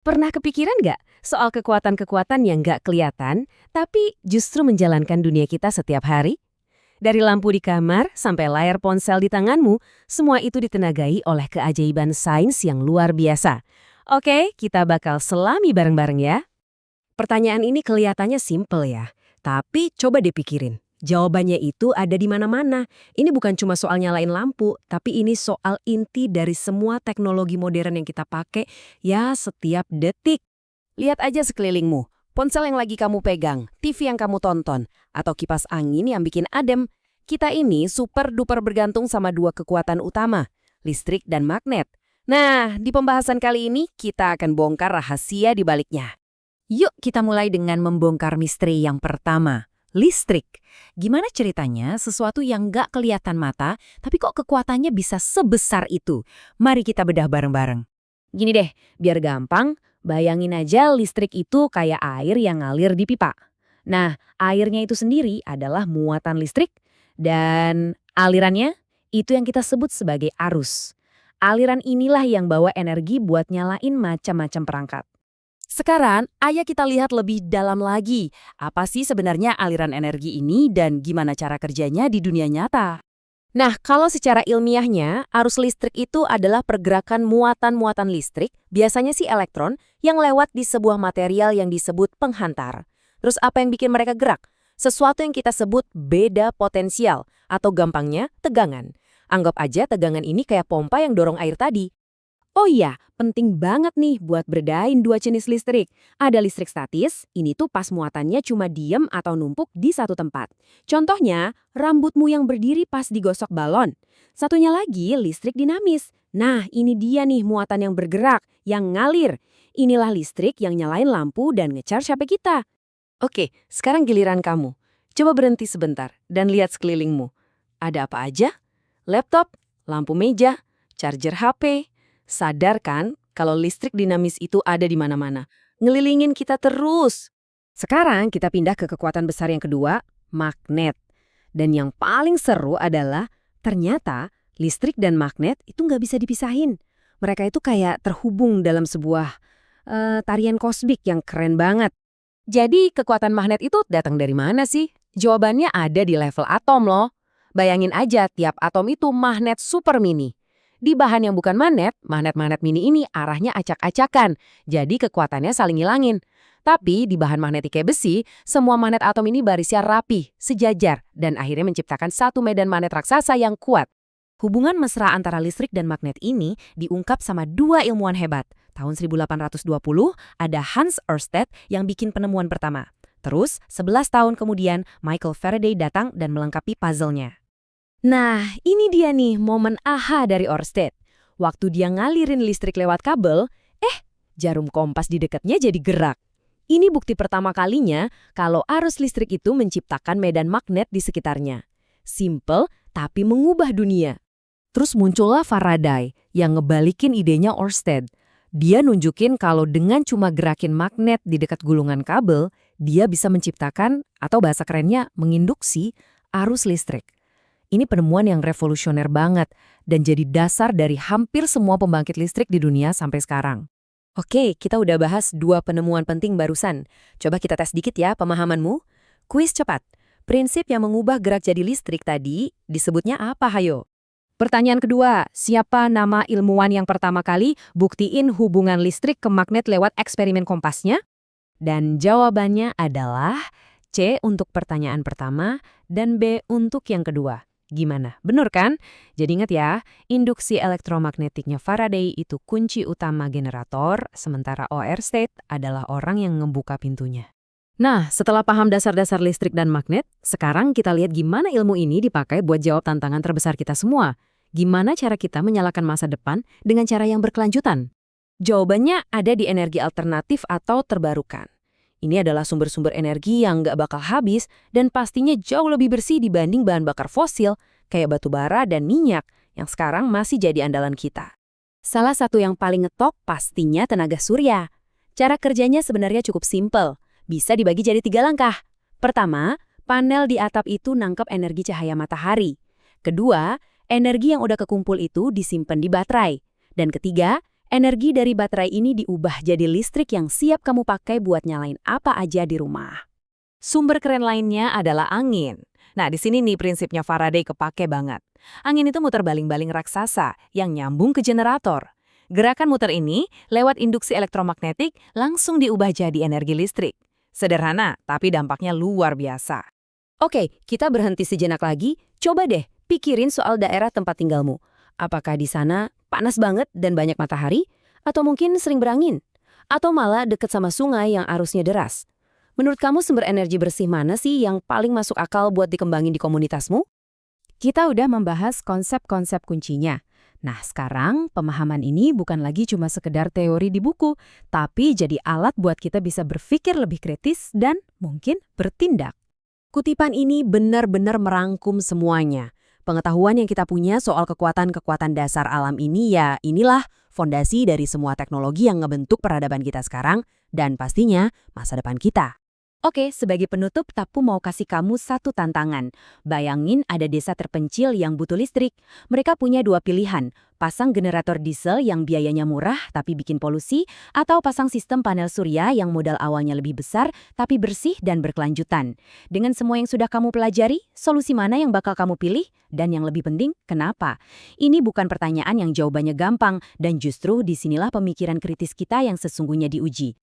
Pernah kepikiran nggak soal kekuatan-kekuatan yang nggak kelihatan, tapi justru menjalankan dunia kita setiap hari? Dari lampu di kamar sampai layar ponsel di tanganmu, semua itu ditenagai oleh keajaiban sains yang luar biasa. Oke, kita bakal selami bareng-bareng ya. Pertanyaan ini kelihatannya simple ya, tapi coba dipikirin. Jawabannya itu ada di mana-mana. Ini bukan cuma soal nyalain lampu, tapi ini soal inti dari semua teknologi modern yang kita pakai ya setiap detik. Lihat aja sekelilingmu, ponsel yang lagi kamu pegang, TV yang kamu tonton, atau kipas angin yang bikin adem. Kita ini super duper bergantung sama dua kekuatan utama, listrik dan magnet. Nah, di pembahasan kali ini kita akan bongkar rahasia di baliknya. Yuk kita mulai dengan membongkar misteri yang pertama. Listrik. Gimana ceritanya sesuatu yang nggak kelihatan mata, tapi kok kekuatannya bisa sebesar itu? Mari kita bedah bareng-bareng. Gini deh, biar gampang, bayangin aja listrik itu kayak air yang ngalir di pipa. Nah, airnya itu sendiri adalah muatan listrik, dan alirannya itu yang kita sebut sebagai arus. Aliran inilah yang bawa energi buat nyalain macam-macam perangkat. Sekarang, ayo kita lihat lebih dalam lagi. Apa sih sebenarnya aliran energi ini dan gimana cara kerjanya di dunia nyata? Nah, kalau secara ilmiahnya, arus listrik itu adalah pergerakan muatan-muatan listrik, biasanya sih elektron, yang lewat di sebuah material yang disebut penghantar. Terus apa yang bikin mereka gerak? Sesuatu yang kita sebut beda potensial, atau gampangnya tegangan. Anggap aja tegangan ini kayak pompa yang dorong air tadi. Oh iya, penting banget nih buat bedain dua jenis listrik. Ada listrik statis, ini tuh pas muatannya cuma diem atau numpuk di satu tempat. Contohnya, rambutmu yang berdiri pas digosok balon. Satunya lagi listrik dinamis. Nah, ini dia nih muatan yang bergerak, yang ngalir. Inilah listrik yang nyalain lampu dan nge-charge HP kita. Oke, sekarang giliran kamu. Coba berhenti sebentar dan lihat sekelilingmu. Ada apa aja? Laptop, lampu meja, charger HP. Sadar kan kalau listrik dinamis itu ada di mana-mana. Ngelilingin kita terus. Sekarang kita pindah ke kekuatan besar yang kedua, magnet. Dan yang paling seru adalah ternyata listrik dan magnet itu nggak bisa dipisahin. Mereka itu kayak terhubung dalam sebuah tarian kosmik yang keren banget. Jadi kekuatan magnet itu datang dari mana sih? Jawabannya ada di level atom loh. Bayangin aja tiap atom itu magnet super mini. Di bahan yang bukan magnet-magnet mini ini arahnya acak-acakan, jadi kekuatannya saling ngilangin. Tapi di bahan magnetik kayak besi, semua magnet atom ini barisnya rapi, sejajar, dan akhirnya menciptakan satu medan magnet raksasa yang kuat. Hubungan mesra antara listrik dan magnet ini diungkap sama dua ilmuwan hebat. Tahun 1820 ada Hans Ørsted yang bikin penemuan pertama. Terus, 11 tahun kemudian Michael Faraday datang dan melengkapi puzzle-nya. Nah, ini dia nih momen aha dari Ørsted. Waktu dia ngalirin listrik lewat kabel, jarum kompas di dekatnya jadi gerak. Ini bukti pertama kalinya kalau arus listrik itu menciptakan medan magnet di sekitarnya. Simple, tapi mengubah dunia. Terus muncullah Faraday yang ngebalikin idenya Ørsted. Dia nunjukin kalau dengan cuma gerakin magnet di dekat gulungan kabel, dia bisa menciptakan, atau bahasa kerennya, menginduksi arus listrik. Ini penemuan yang revolusioner banget dan jadi dasar dari hampir semua pembangkit listrik di dunia sampai sekarang. Oke, kita udah bahas dua penemuan penting barusan. Coba kita tes dikit ya pemahamanmu. Kuis cepat. Prinsip yang mengubah gerak jadi listrik tadi disebutnya apa, hayo? Pertanyaan kedua, siapa nama ilmuwan yang pertama kali buktiin hubungan listrik ke magnet lewat eksperimen kompasnya? Dan jawabannya adalah C untuk pertanyaan pertama dan B untuk yang kedua. Gimana? Bener kan? Jadi ingat ya, induksi elektromagnetiknya Faraday itu kunci utama generator, sementara Ørsted adalah orang yang ngebuka pintunya. Nah, setelah paham dasar-dasar listrik dan magnet, sekarang kita lihat gimana ilmu ini dipakai buat jawab tantangan terbesar kita semua. Gimana cara kita menyalakan masa depan dengan cara yang berkelanjutan? Jawabannya ada di energi alternatif atau terbarukan. Ini adalah sumber-sumber energi yang nggak bakal habis dan pastinya jauh lebih bersih dibanding bahan bakar fosil kayak batu bara dan minyak yang sekarang masih jadi andalan kita. Salah satu yang paling ngetop pastinya tenaga surya. Cara kerjanya sebenarnya cukup simpel, bisa dibagi jadi 3 langkah. Pertama, panel di atap itu nangkep energi cahaya matahari. Kedua, energi yang udah kekumpul itu disimpan di baterai. Dan ketiga, Energi dari baterai ini diubah jadi listrik yang siap kamu pakai buat nyalain apa aja di rumah. Sumber keren lainnya adalah angin. Nah, di sini nih prinsipnya Faraday kepake banget. Angin itu muter baling-baling raksasa yang nyambung ke generator. Gerakan muter ini, lewat induksi elektromagnetik, langsung diubah jadi energi listrik. Sederhana, tapi dampaknya luar biasa. Oke, kita berhenti sejenak lagi. Coba deh, pikirin soal daerah tempat tinggalmu. Apakah di sana panas banget dan banyak matahari? Atau mungkin sering berangin? Atau malah deket sama sungai yang arusnya deras? Menurut kamu sumber energi bersih mana sih yang paling masuk akal buat dikembangin di komunitasmu? Kita udah membahas konsep-konsep kuncinya. Nah, sekarang pemahaman ini bukan lagi cuma sekedar teori di buku, tapi jadi alat buat kita bisa berpikir lebih kritis dan mungkin bertindak. Kutipan ini benar-benar merangkum semuanya. Pengetahuan yang kita punya soal kekuatan-kekuatan dasar alam ini ya inilah fondasi dari semua teknologi yang ngebentuk peradaban kita sekarang dan pastinya masa depan kita. Oke, sebagai penutup, Tapu mau kasih kamu satu tantangan. Bayangin ada desa terpencil yang butuh listrik. Mereka punya dua pilihan, pasang generator diesel yang biayanya murah tapi bikin polusi, atau pasang sistem panel surya yang modal awalnya lebih besar tapi bersih dan berkelanjutan. Dengan semua yang sudah kamu pelajari, solusi mana yang bakal kamu pilih? Dan yang lebih penting, kenapa? Ini bukan pertanyaan yang jawabannya gampang, dan justru disinilah pemikiran kritis kita yang sesungguhnya diuji.